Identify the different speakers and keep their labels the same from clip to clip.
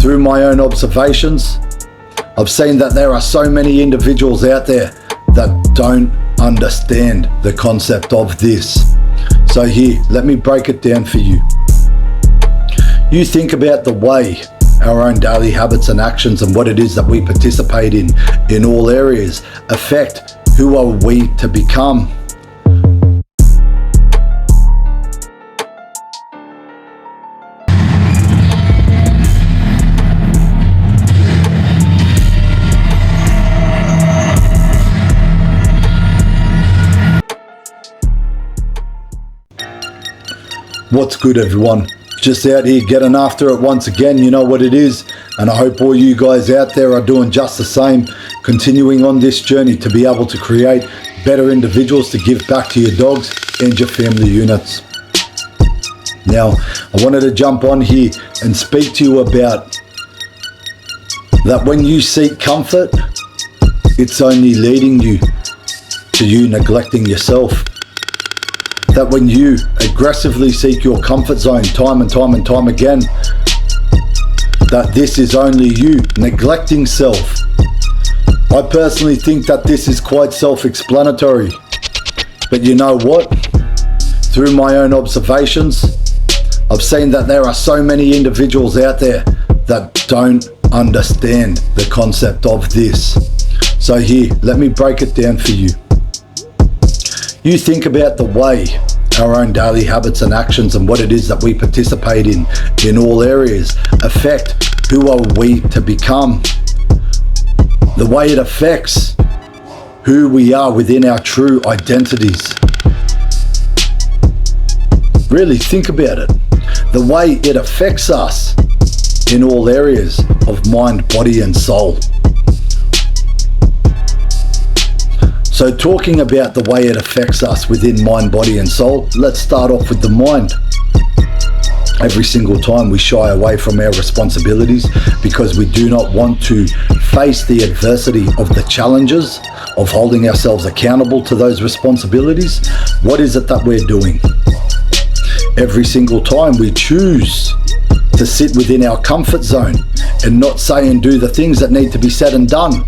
Speaker 1: through my own observations, I've seen that there are so many individuals out there that don't understand the concept of this. So here, let me break it down for you. You think about the way our own daily habits and actions and what it is that we participate in all areas, affect who are we to become. What's good, everyone? Just out here getting after it once again. You know what it is, and I hope all you guys out there are doing just the same, continuing on this journey to be able to create better individuals to give back to your dogs and your family units. Now, I wanted to jump on here and speak to you about that when you seek comfort, it's only leading you to you neglecting yourself. That when you aggressively seek your comfort zone time and time again, that this is only you neglecting self. I personally think that this is quite self-explanatory. But you know what? Through my own observations, I've seen that there are so many individuals out there that don't understand the concept of this. So here, let me break it down for you. You think about the way our own daily habits and actions and what it is that we participate in all areas, affect who are we to become. The way it affects who we are within our true identities. Really think about it. The way it affects us in all areas of mind, body and soul. So talking about the way it affects us within mind, body and soul, let's start off with the mind. Every single time we shy away from our responsibilities because we do not want to face the adversity of the challenges of holding ourselves accountable to those responsibilities. What is it that we're doing? Every single time we choose to sit within our comfort zone and not say and do the things that need to be said and done,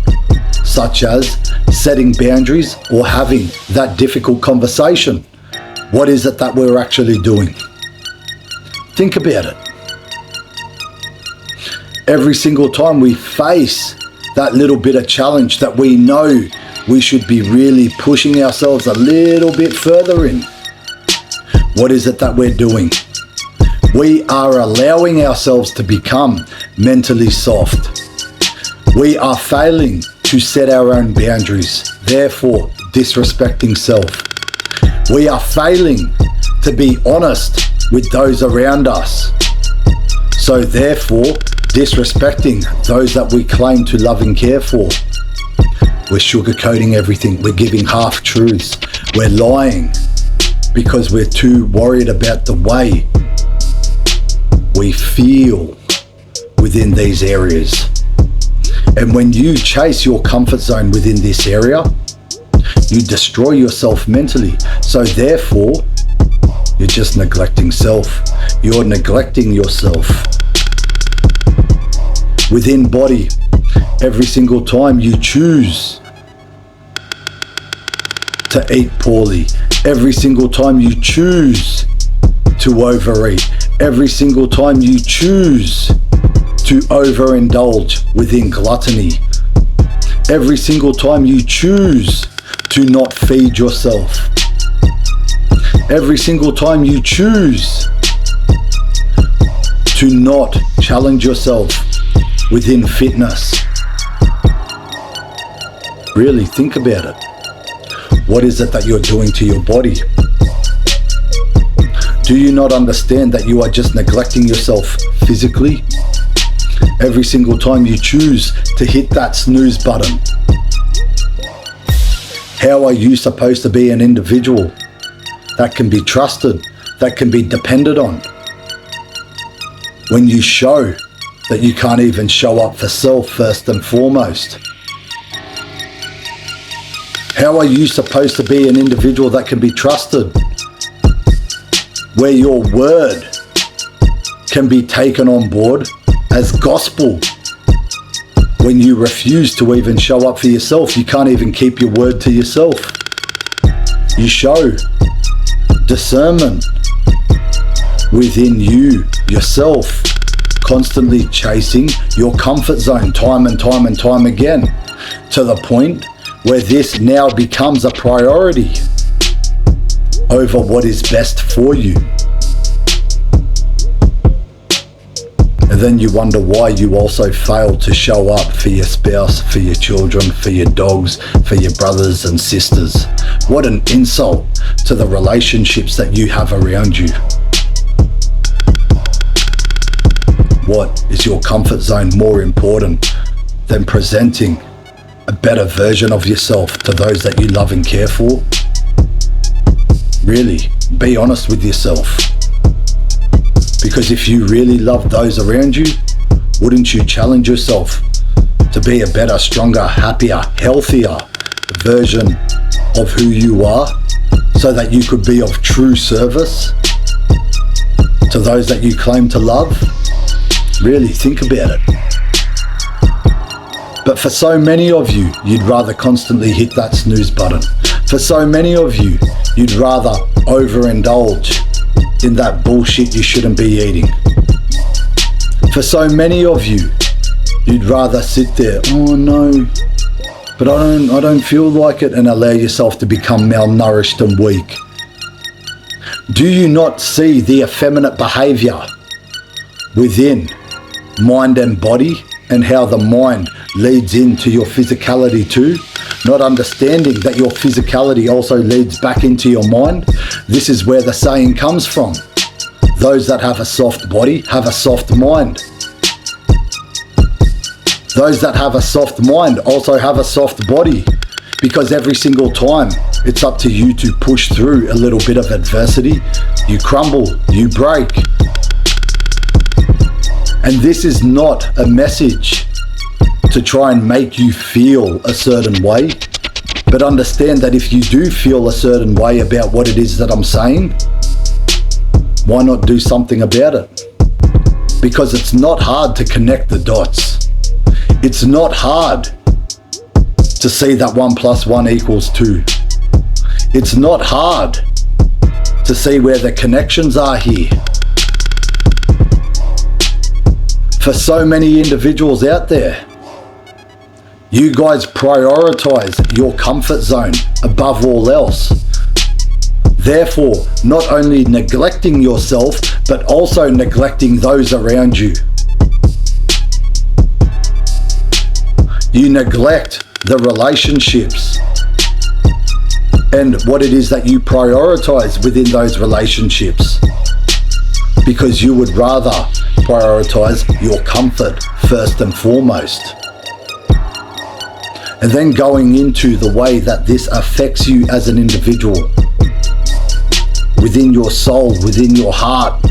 Speaker 1: such as setting boundaries or having that difficult conversation. What is it that we're actually doing? Think about it. Every single time we face that little bit of challenge that we know we should be really pushing ourselves a little bit further in, what is it that we're doing? We are allowing ourselves to become mentally soft. We are failing to set our own boundaries, therefore disrespecting self. We are failing to be honest with those around us, so therefore disrespecting those that we claim to love and care for. We're sugarcoating everything. We're giving half truths. We're lying because we're too worried about the way we feel within these areas. And when you chase your comfort zone within this area, you destroy yourself mentally. So therefore, you're just neglecting self. You're neglecting yourself. Within body, every single time you choose to eat poorly, every single time you choose to overeat, every single time you choose to overindulge within gluttony, every single time you choose to not feed yourself, every single time you choose to not challenge yourself within fitness. Really think about it. What is it that you're doing to your body? Do you not understand that you are just neglecting yourself physically? Every single time you choose to hit that snooze button. How are you supposed to be an individual that can be trusted, that can be depended on, when you show that you can't even show up for self first and foremost? How are you supposed to be an individual that can be trusted, where your word can be taken on board as gospel. When you refuse to even show up for yourself, you can't even keep your word to yourself. You show discernment within you, yourself, constantly chasing your comfort zone time and time and time again, to the point where this now becomes a priority over what is best for you. And then you wonder why you also fail to show up for your spouse, for your children, for your dogs, for your brothers and sisters. What an insult to the relationships that you have around you. What is your comfort zone more important than presenting a better version of yourself to those that you love and care for? Really, be honest with yourself. Because if you really love those around you, wouldn't you challenge yourself to be a better, stronger, happier, healthier version of who you are, so that you could be of true service to those that you claim to love? Really think about it. But for so many of you, you'd rather constantly hit that snooze button. For so many of you, you'd rather overindulge in that bullshit you shouldn't be eating. For so many of you, you'd rather sit there, oh no, but I don't feel like it, and allow yourself to become malnourished and weak. Do you not see the effeminate behavior within mind and body, and how the mind leads into your physicality too? Not understanding that your physicality also leads back into your mind. This is where the saying comes from. Those that have a soft body have a soft mind. Those that have a soft mind also have a soft body, because every single time it's up to you to push through a little bit of adversity, you crumble, you break. And this is not a message to try and make you feel a certain way, but understand that if you do feel a certain way about what it is that I'm saying, why not do something about it? Because it's not hard to connect the dots. It's not hard to see that 1 + 1 = 2. It's not hard to see where the connections are here. For so many individuals out there, you guys prioritize your comfort zone above all else. Therefore, not only neglecting yourself, but also neglecting those around you. You neglect the relationships and what it is that you prioritize within those relationships, because you would rather prioritize your comfort first and foremost. And then going into the way that this affects you as an individual, within your soul, within your heart,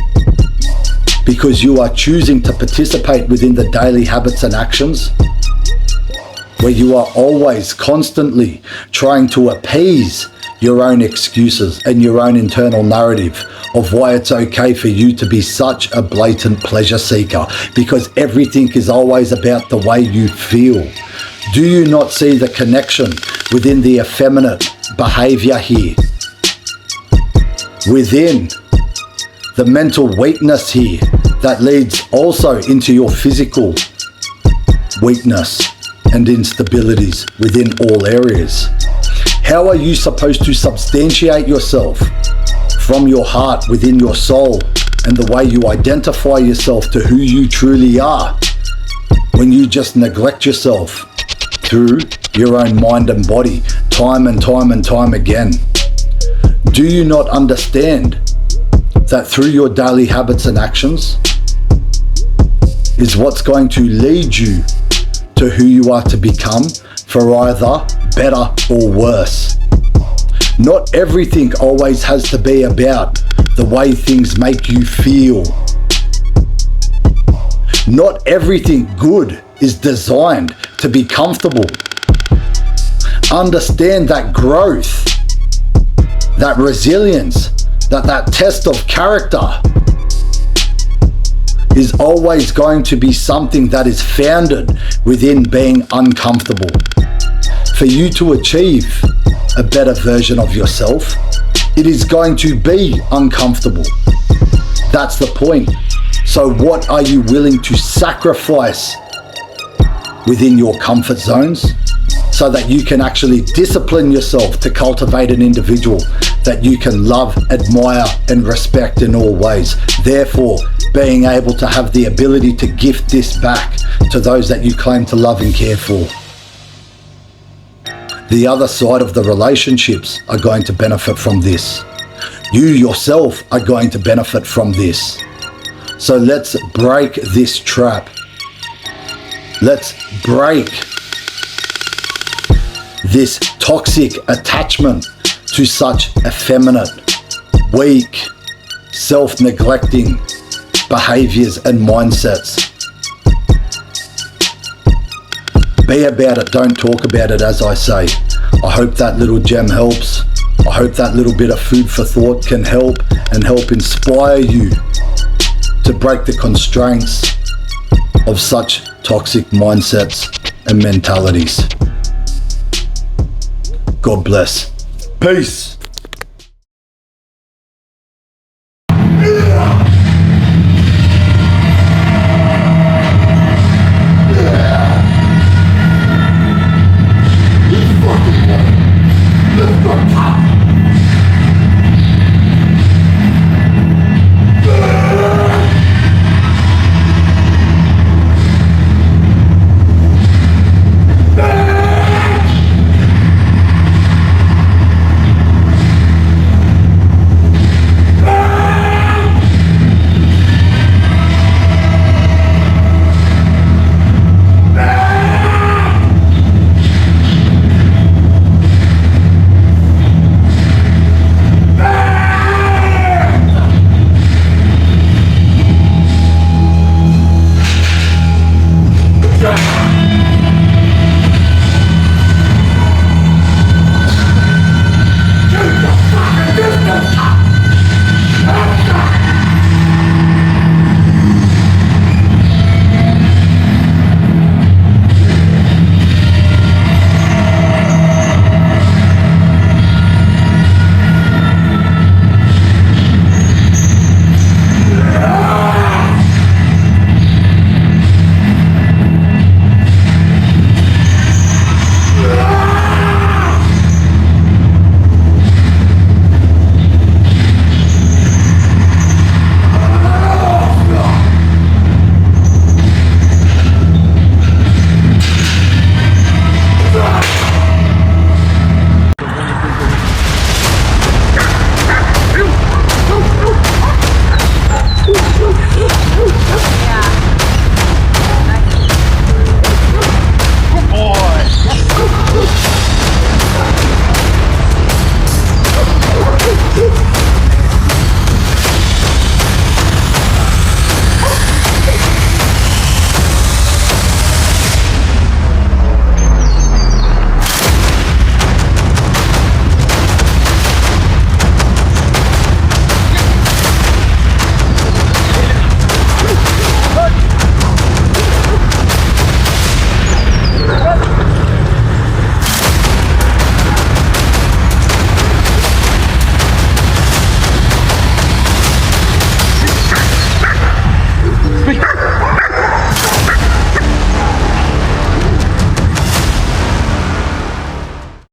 Speaker 1: because you are choosing to participate within the daily habits and actions, where you are always constantly trying to appease your own excuses and your own internal narrative of why it's okay for you to be such a blatant pleasure seeker, because everything is always about the way you feel. Do you not see the connection within the effeminate behavior here? Within the mental weakness here that leads also into your physical weakness and instabilities within all areas. How are you supposed to substantiate yourself from your heart within your soul and the way you identify yourself to who you truly are when you just neglect yourself through your own mind and body time and time and time again? Do you not understand that through your daily habits and actions is what's going to lead you to who you are to become, for either better or worse? Not everything always has to be about the way things make you feel. Not everything good is designed to be comfortable. Understand that growth, that resilience, that test of character is always going to be something that is founded within being uncomfortable. For you to achieve a better version of yourself, it is going to be uncomfortable. That's the point. So what are you willing to sacrifice within your comfort zones so that you can actually discipline yourself to cultivate an individual that you can love, admire, and respect in all ways? Therefore, being able to have the ability to gift this back to those that you claim to love and care for. The other side of the relationships are going to benefit from this. You yourself are going to benefit from this. So let's break this trap. Let's break this toxic attachment to such effeminate, weak, self-neglecting behaviors and mindsets. Be about it, don't talk about it, as I say. I hope that little gem helps. I hope that little bit of food for thought can help and help inspire you to break the constraints of such toxic mindsets and mentalities. God bless. Peace.